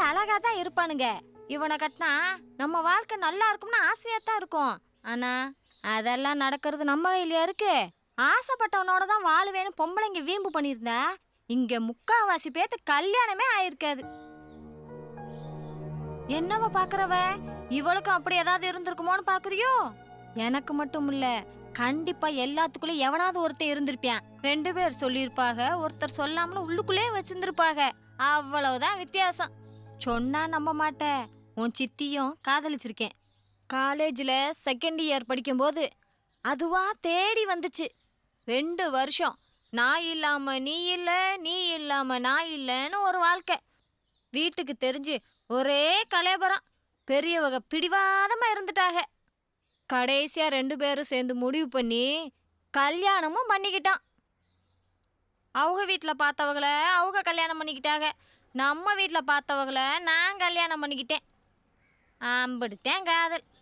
அழகா தான் இருப்பானுங்க. இவனை கட்டினா நம்ம வாழ்க்கை நல்லா இருக்கும்னு ஆசையா தான் இருக்கும். ஆனா அதெல்லாம் நடக்கிறது நம்ம கையிலயா இருக்கு? ஆசைப்பட்டவனோட தான் வாழுவேன்னு பொம்பளைங்க வீம்பு பண்ணியிருந்தா இங்க முக்காவாசி பேத்து கல்யாணமே ஆயிருக்காது. என்னவ பாக்குறவ, இவளுக்கும் அப்படி ஏதாவது இருந்திருக்குமோன்னு பாக்குறியோ? எனக்கு மட்டும் இல்ல, கண்டிப்பா எல்லாத்துக்குள்ள எவனாவது ஒருத்தர் இருந்திருப்பான். 2 பேர் சொல்லியிருப்பாக, ஒருத்தர் சொல்லாமல உள்ளுக்குள்ளே வச்சிருந்திருப்பாக. அவ்வளவுதான் வித்தியாசம். சொன்னா நம்ப மாட்ட, உன் சித்தியும் காதலிச்சிருக்கேன். காலேஜில் செகண்ட் இயர் படிக்கும்போது அதுவா தேடி வந்துச்சு. 2 வருஷம் நான் இல்லாம நீ இல்லை, நீ இல்லாம நான் இல்லைன்னு ஒரு வாழ்க்கை. வீட்டுக்கு தெரிஞ்சு ஒரே கலேபரம். பெரியவங்க பிடிவாதமா இருந்துட்டாக. கடைசியா 2 பேரும் சேர்ந்து முடிவு பண்ணி கல்யாணமும் பண்ணிக்கிட்டான். அவங்க வீட்டில் பார்த்தவங்கள அவங்க கல்யாணம் பண்ணிக்கிட்டாங்க. நம்ம வீட்டில் பார்த்தவங்கள நான் கல்யாணம் பண்ணிக்கிட்டேன். அம்படுத்தேன் காதல்.